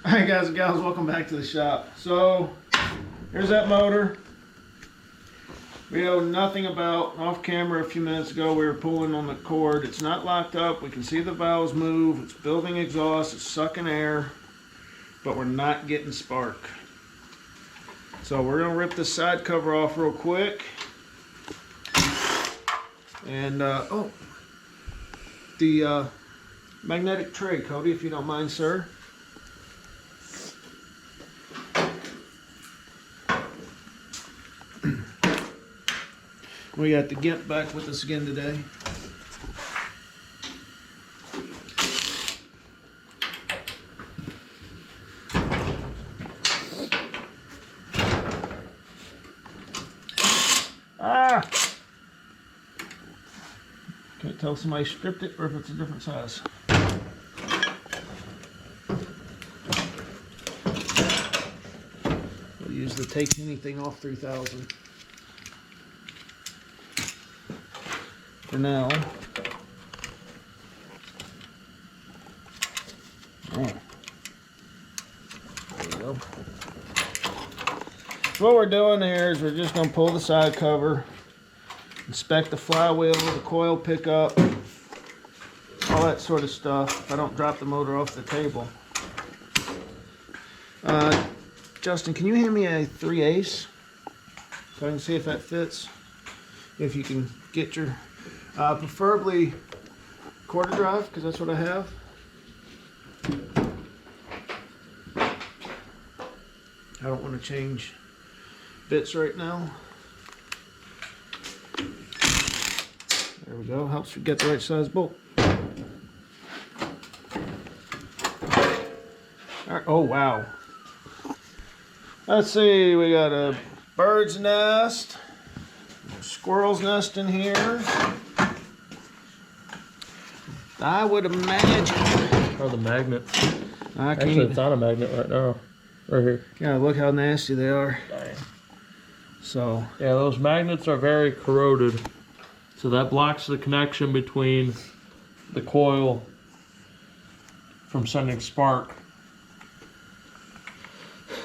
Alright guys and gals, welcome back to the shop. So, here's that motor. We know nothing about. Off camera a few minutes ago we were pulling on the cord. It's not locked up. We can see the valves move. It's building exhaust. It's sucking air. But we're not getting spark. So we're going to rip this side cover off real quick. And, the magnetic tray, Cody, if you don't mind, sir. We got the Gimp back with us again today. Ah! Can't tell if somebody stripped it or if it's a different size. We'll use the Take Anything Off 3000. For now. Oh. There we go. So what we're doing here is we're just going to pull the side cover, inspect the flywheel, the coil pickup, all that sort of stuff. If I don't drop the motor off the table. Justin, can you hand me a 3/8 so I can see if that fits? If you can get your preferably quarter drive, because that's what I have. I don't want to change bits right now. There we go. Helps you get the right size bolt. All right. Oh wow. Let's see. We got a bird's nest, squirrel's nest in here. I would imagine. Oh, the magnet. Actually, it's on a magnet right now. Right here. Yeah, look how nasty they are. Dang. So. Yeah, those magnets are very corroded. So that blocks the connection between the coil from sending spark.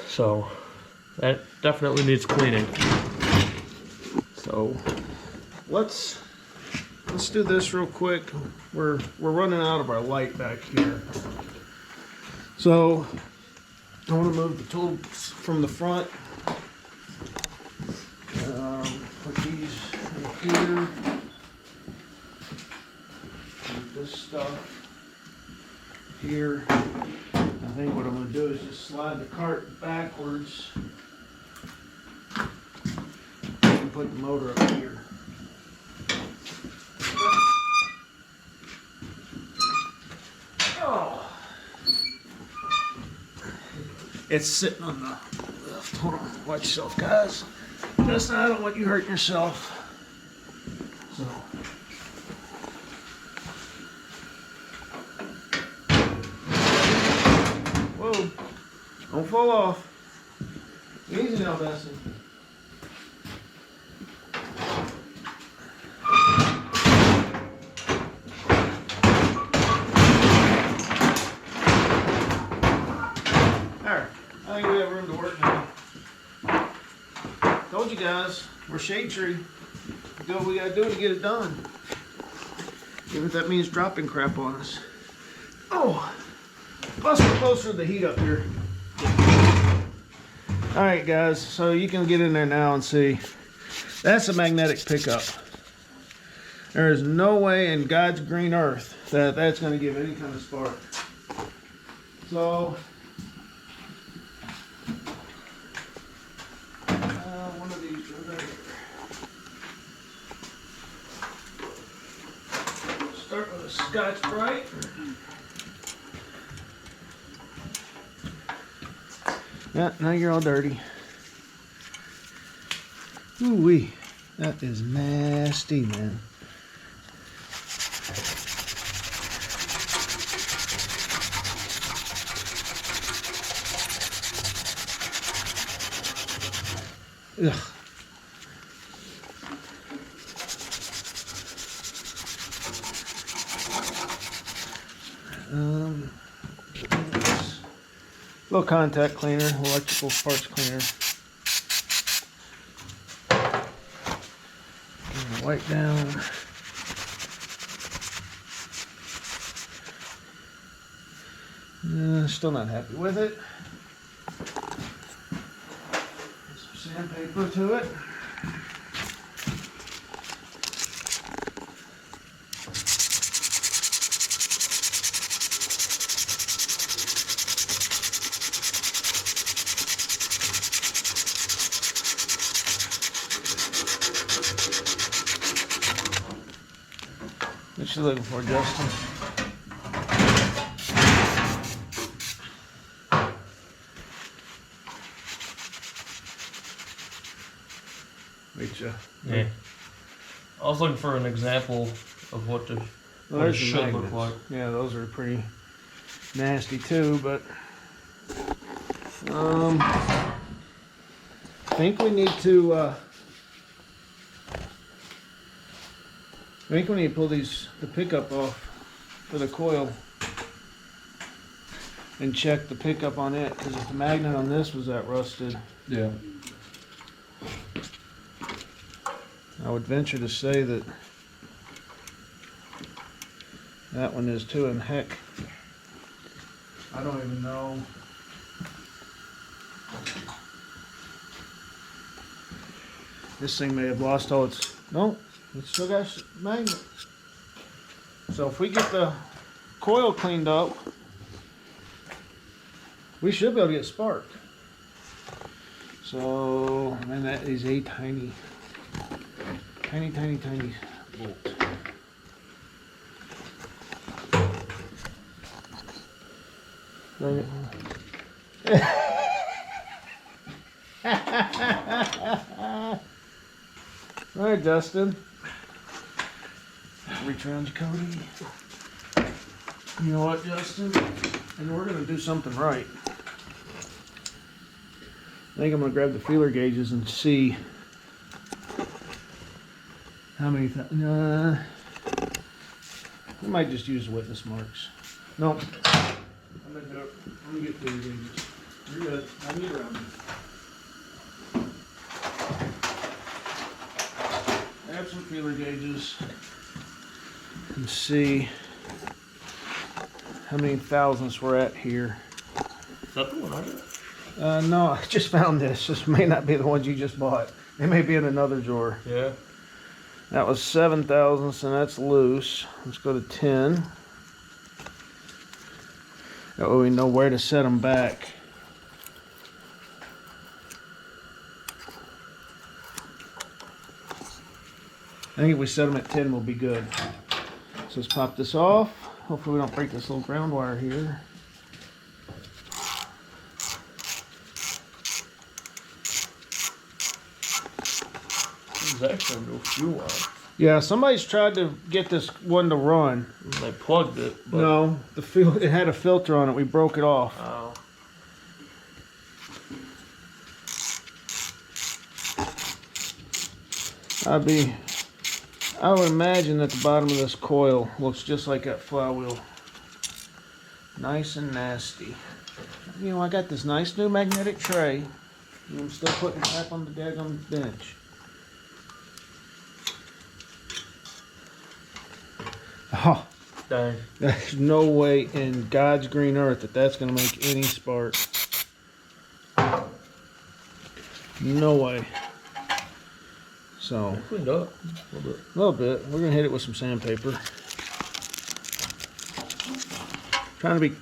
So that definitely needs cleaning. So let's do this real quick. We're running out of our light back here. So I want to move the tools from the front. Put these in here. Move this stuff here. I think what I'm going to do is just slide the cart backwards and put the motor up here. Oh. It's sitting on the left. Hold on. Watch yourself, guys. Justin, I don't want you hurting yourself. So. Whoa. Don't fall off. Easy now, Bessie. There. I think we have room to work now. Told you guys, we're shade tree. We do what we gotta do to get it done. Even if that means dropping crap on us. Oh! Plus we're closer to the heat up here. Alright guys, so you can get in there now and see. That's a magnetic pickup. There is no way in God's green earth that that's going to give any kind of spark. So, one of these right here. Start with a Scotch-Brite. Yeah, now you're all dirty. Ooh-wee. That is nasty, man. Ugh. little contact cleaner, electrical parts cleaner. Wipe down. Still not happy with it. Some sandpaper to it. What you looking for, Justin? Wait, Yeah. I was looking for an example of what what it should look like. Yeah, those are pretty nasty too, but I think we need to pull the pickup off for the coil and check the pickup on it, because if the magnet on this was that rusted, Yeah. I would venture to say that that one is too. And heck, I don't even know. This thing may have lost all its. No, it's still got magnet. So if we get the coil cleaned up, we should be able to get spark. So, man, that is a tiny bolt. All right, Dustin. Reach around you, Cody. You know what, Justin? And we're gonna do something right. I think I'm gonna grab the feeler gauges and see how many. We might just use witness marks. No, I'm gonna do it. I'm gonna get feeler gauges. You're good. I need around you. Grab some feeler gauges and see how many thousandths we're at here. Is that the one I got? No, I just found this. This may not be the ones you just bought. It may be in another drawer. Yeah. That was 7 thousandths, and that's loose. Let's go to 10. That way we know where to set them back. I think if we set them at 10, we'll be good. So let's pop this off. Hopefully we don't break this little ground wire here. This is actually no fuel line. Yeah, somebody's tried to get this one to run. They plugged it. But No, it had a filter on it. We broke it off. Oh. I would imagine that the bottom of this coil looks just like that flywheel. Nice and nasty. You know, I got this nice new magnetic tray, and I'm still putting crap on the daggone bench. Oh, Dang. there's no way in God's green earth that that's going to make any spark. No way. So, Cleaned up a little bit. a little bit. We're going to hit it with some sandpaper. Trying to be,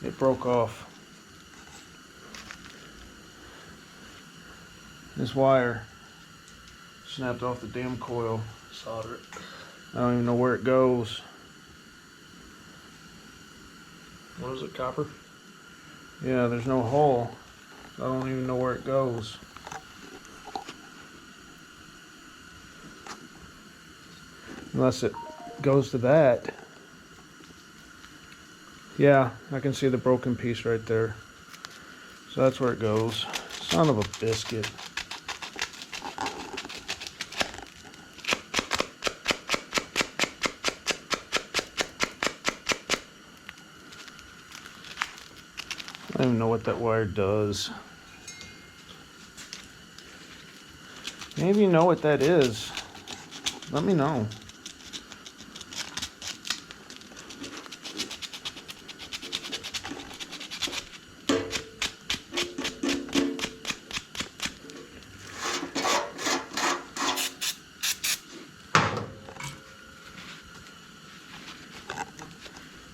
it broke off. This wire snapped off the damn coil. Solder it. I don't even know where it goes. What is it, copper? Yeah, there's no hole. I don't even know where it goes. Unless it goes to that. Yeah, I can see the broken piece right there. So that's where it goes. Son of a biscuit. don't even know what that wire does. Maybe you know what that is. Let me know.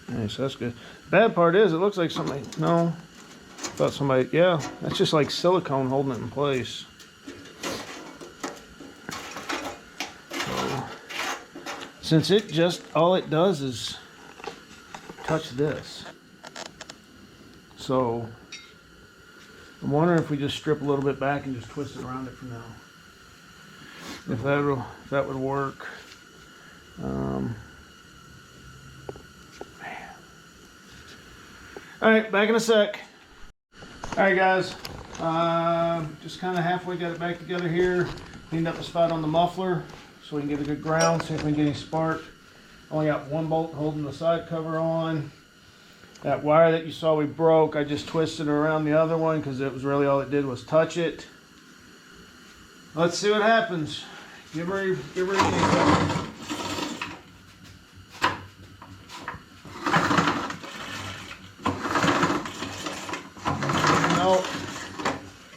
Nice, that's good. Bad part is, it looks like somebody, no, thought somebody, yeah, that's just like silicone holding it in place. So, since it just, all it does is touch this. So, I'm wondering if we just strip a little bit back and just twist it around it for now. If that would work. All right, back in a sec. All right, guys, just kind of halfway got it back together here. Cleaned up the spot on the muffler so we can get a good ground, see if we can get any spark. Only got one bolt holding the side cover on. That wire that you saw we broke, I just twisted around the other one because it was really all it did was touch it. Let's see what happens. Give her a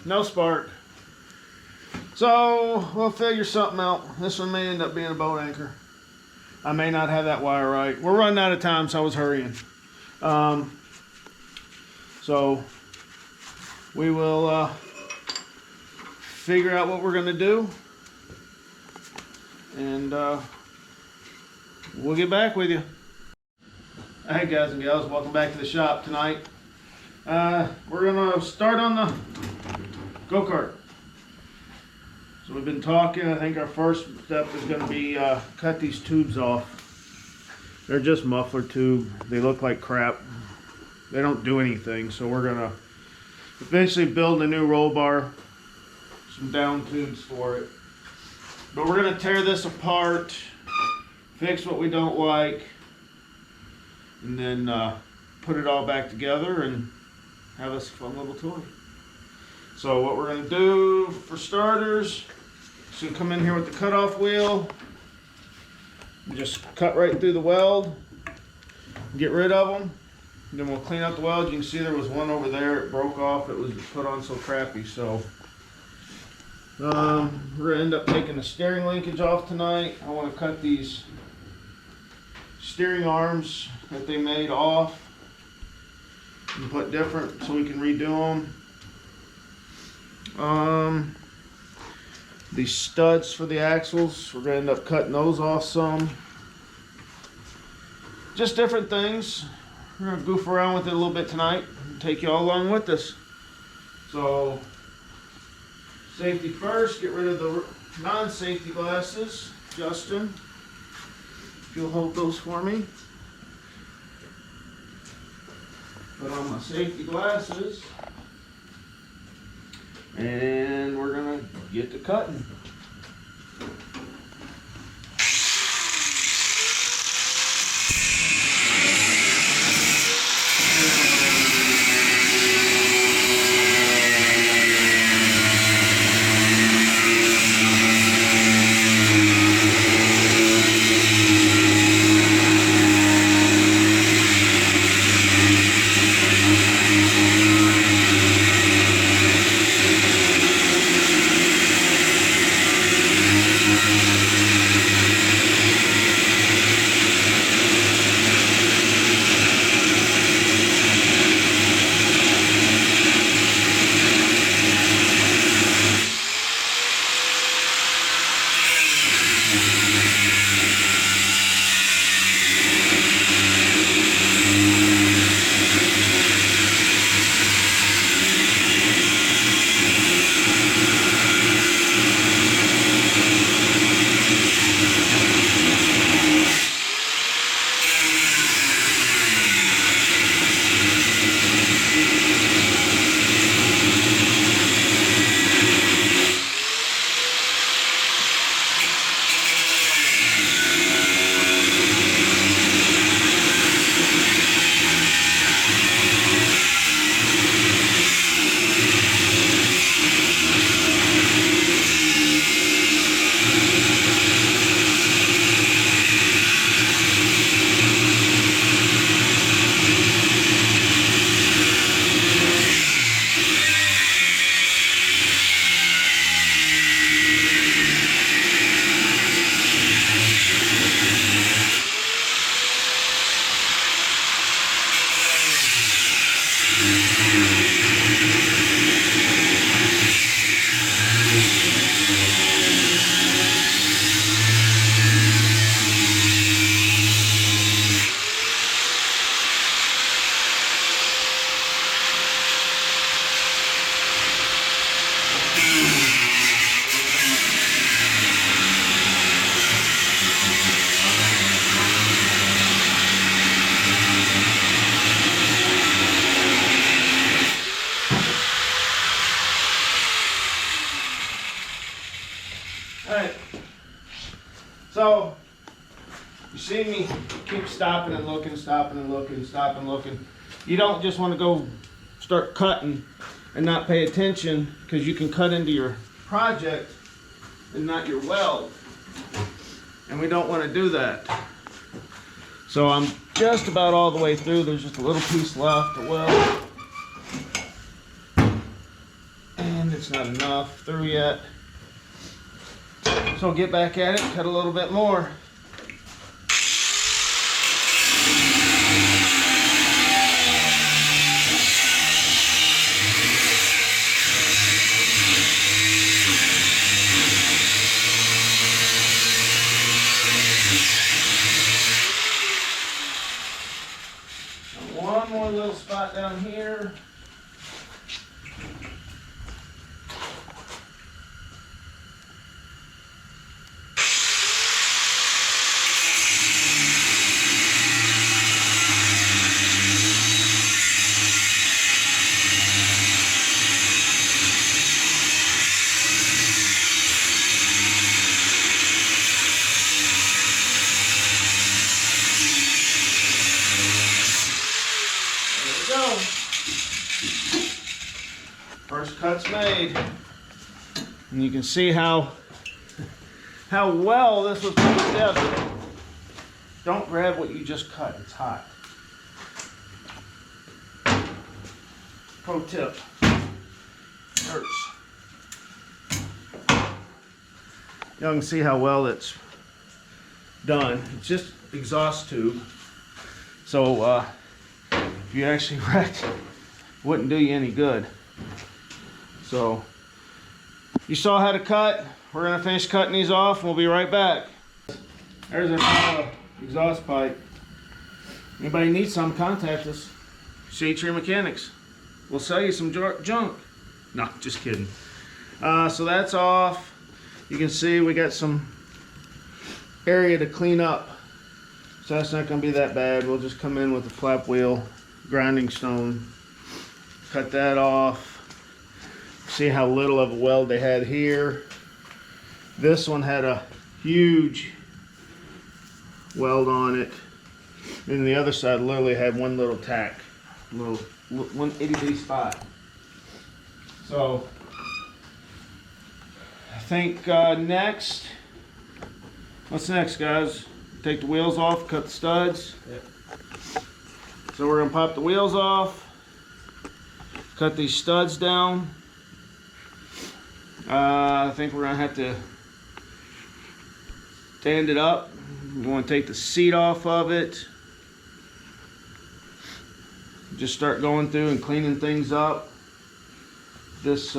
no spark. So we'll figure something out. This one may end up being a boat anchor. I may not have that wire right. We're running out of time, so I was hurrying. So we will figure out what we're gonna do, and we'll get back with you. Hey guys and gals, welcome back to the shop tonight. We're gonna start on the go-kart. So we've been talking. I think our first step is going to be cut these tubes off. They're just muffler tube. They look like crap. They don't do anything. So we're going to eventually build a new roll bar, some down tubes for it. But we're going to tear this apart, fix what we don't like, and then put it all back together and have us a fun little toy. So what we're going to do for starters is going to come in here with the cutoff wheel and just cut right through the weld, get rid of them. And then we'll clean out the weld. You can see there was one over there. It broke off. It was put on so crappy. So we're going to end up taking the steering linkage off tonight. I want to cut these steering arms that they made off and put different so we can redo them. These studs for the axles, we're going to end up cutting those off some. Just different things. We're going to goof around with it a little bit tonight and take you all along with us. So, safety first, get rid of the non-safety glasses. Justin, if you'll hold those for me. Put on my safety glasses. And we're gonna get to cutting. You see me keep stopping and looking, stopping and looking, stopping and looking. You don't just want to go start cutting and not pay attention, because you can cut into your project and not your weld. And we don't want to do that. So I'm just about all the way through. There's just a little piece left to weld. And it's not enough through yet. So I'll get back at it, cut a little bit more. One more little spot down here. First cut's made, and you can see how well this was put together. Don't grab what you just cut, it's hot. Pro tip, hurts. Y'all can see how well it's done. It's just exhaust tube, so if you actually wrecked, it wouldn't do you any good. So you saw how to cut. We're gonna finish cutting these off and we'll be right back. There's our exhaust pipe. Anybody needs some, contact us. Shade Tree Mechanics. We'll sell you some junk. No, just kidding. So that's off. You can see we got some area to clean up. So that's not gonna be that bad. We'll just come in with a flap wheel, grinding stone, cut that off. See how little of a weld they had here. This one had a huge weld on it. And the other side literally had one little tack, one itty bitty spot. So I think next, what's next, guys? Take the wheels off, cut the studs. Yep. So we're gonna pop the wheels off, cut these studs down. I think we're gonna have to stand it up. We want to take the seat off of it. Just start going through and cleaning things up. This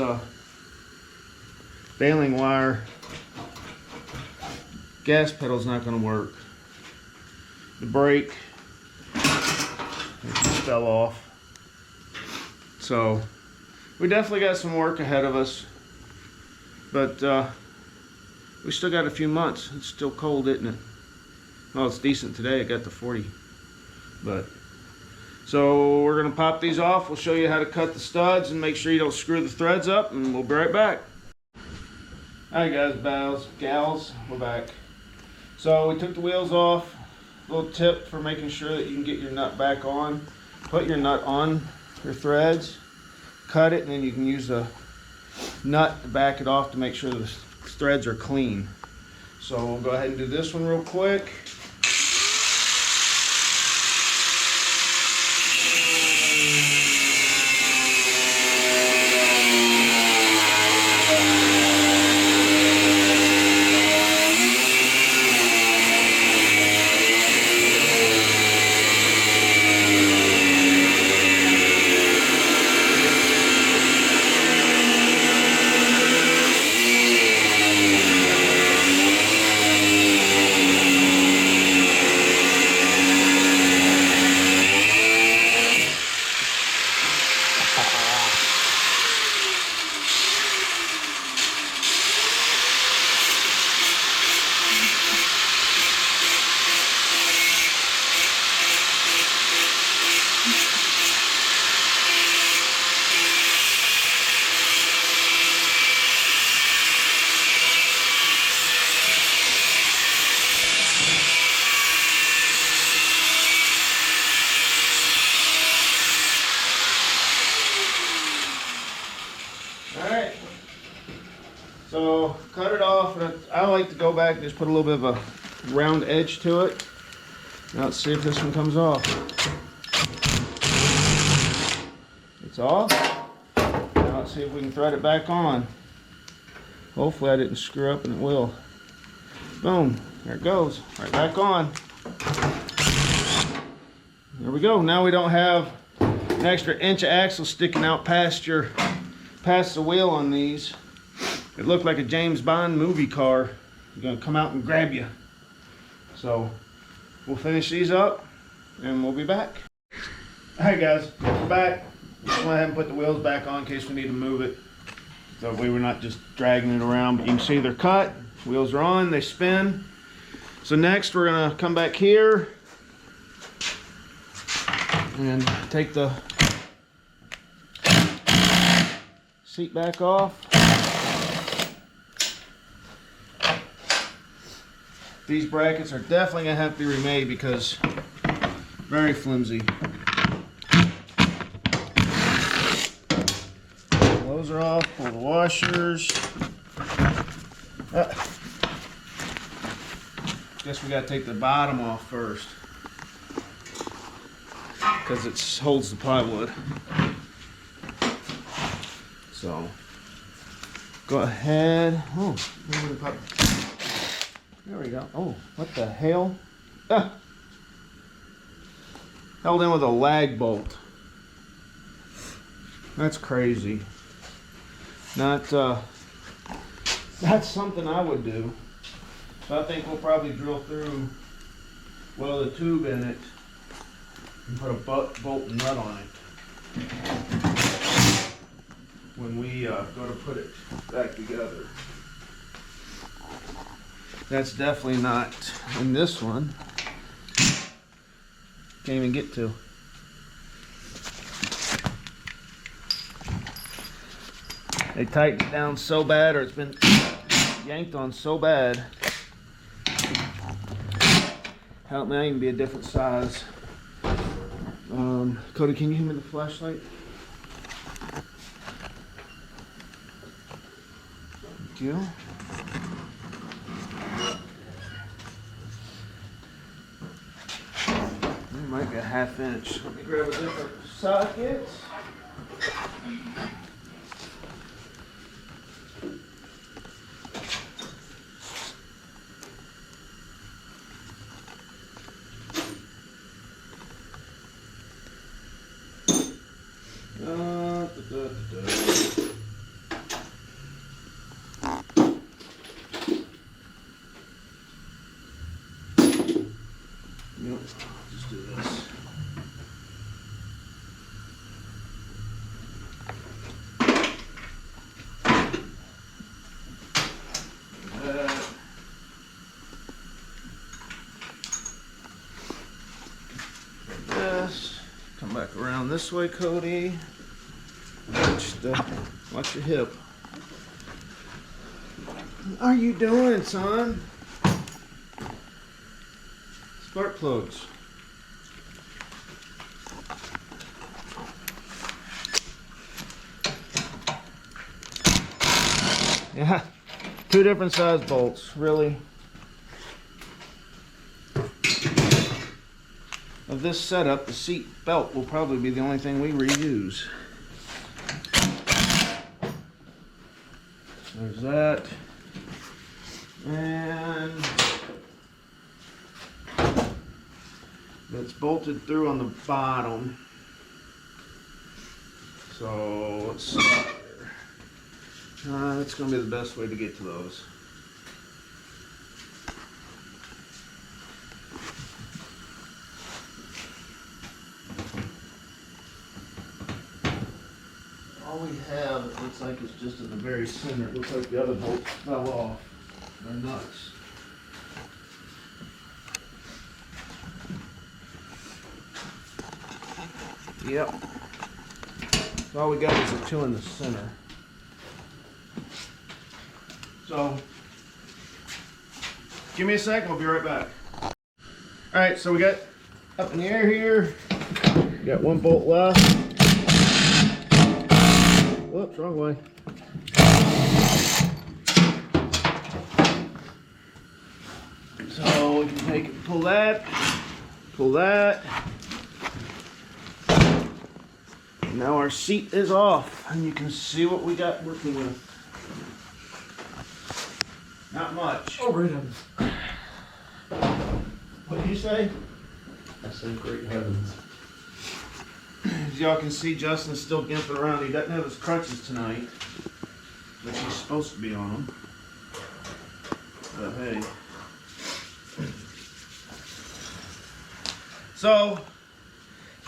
baling wire gas pedal's not gonna work. The brake just fell off. So we definitely got some work ahead of us. But we still got a few months. It's still cold, isn't it? Well, it's decent today. It got to 40. But so we're gonna pop these off. We'll show you how to cut the studs and make sure you don't screw the threads up, and we'll be right back. Hi guys, gals, we're back. So we took the wheels off. Little tip for making sure that you can get your nut back on. Put your nut on your threads, cut it, and then you can use the nut to back it off to make sure the threads are clean. So we'll go ahead and do this one real quick. like to go back and just put a little bit of a round edge to it. Now let's see if this one comes off. It's off. Now let's see if we can thread it back on. Hopefully I didn't screw up, and it will. Boom, there it goes, right back on. There we go. Now we don't have an extra inch of axle sticking out past the wheel on these. It looked like a James Bond movie car. It's gonna come out and grab you. So we'll finish these up and we'll be back. All right guys, we're back. Just went ahead and put the wheels back on in case we need to move it. So we were not just dragging it around, but you can see they're cut. Wheels are on, they spin. So next we're gonna come back here and take the seat back off. These brackets are definitely gonna have to be remade because very flimsy. Those are off, pull the washers. Guess we gotta take the bottom off first because it holds the plywood. So go ahead. Oh, there we go. Oh, what the hell? Ah. Held in with a lag bolt. That's crazy. Not that's something I would do. So I think we'll probably drill through, weld a tube in it and put a bolt and nut on it when we go to put it back together. That's definitely not in this one. Can't even get to. They tightened it down so bad, or it's been yanked on so bad. Help me, I can be a different size. Cody, can you hand me the flashlight? Thank you. It might be a ½ inch. Let me grab a different socket. Just do this. This. Come back around this way, Cody. Watch your hip. What are you doing, son? Spark plugs. Yeah, 2 different size bolts, really. Of this setup, the seat belt will probably be the only thing we reuse. There's that. And it's bolted through on the bottom. So let's see here. That's going to be the best way to get to those. All we have, it looks like it's just in the very center. It looks like the other bolts fell off. They're nuts. Yep. So all we got is the 2 in the center. So, give me a sec, we'll be right back. Alright, so we got up in the air here. We got 1 bolt left. Whoops, wrong way. we can take it, pull that. Now our seat is off, and you can see what we got working with. Not much. Oh, great heavens. What did you say? I said great heavens. As y'all can see, Justin's still gimping around. He doesn't have his crutches tonight, which he's supposed to be on them. But hey. So,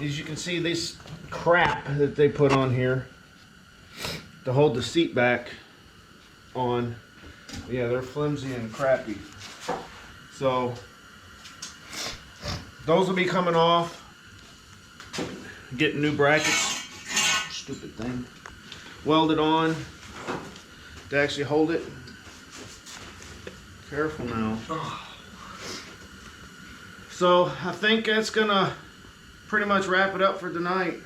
as you can see, this crap that they put on here to hold the seat back on, yeah, they're flimsy and crappy. So, those will be coming off. Getting new brackets, stupid thing, welded on to actually hold it. Careful now. So I think that's gonna pretty much wrap it up for tonight.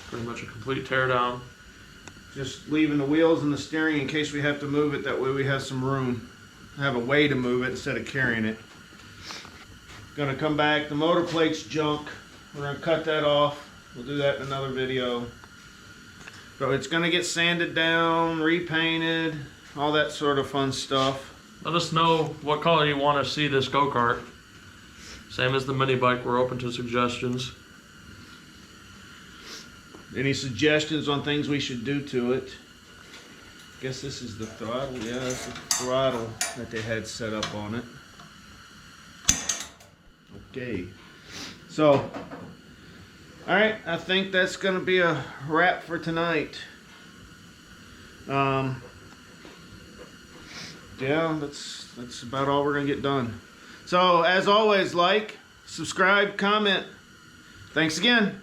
Pretty much a complete teardown. Just leaving the wheels and the steering in case we have to move it. That way we have some room, have a way to move it instead of carrying it. Gonna come back. The motor plate's junk. We're gonna cut that off. We'll do that in another video. But it's gonna get sanded down, repainted, all that sort of fun stuff. Let us know what color you want to see this go-kart. Same as the mini bike, we're open to suggestions. Any suggestions on things we should do to it? Guess this is the throttle. Yeah, this is the throttle that they had set up on it. Okay. So, alright, I think that's going to be a wrap for tonight. Yeah, that's about all we're going to get done. So, as always, like, subscribe, comment. Thanks again.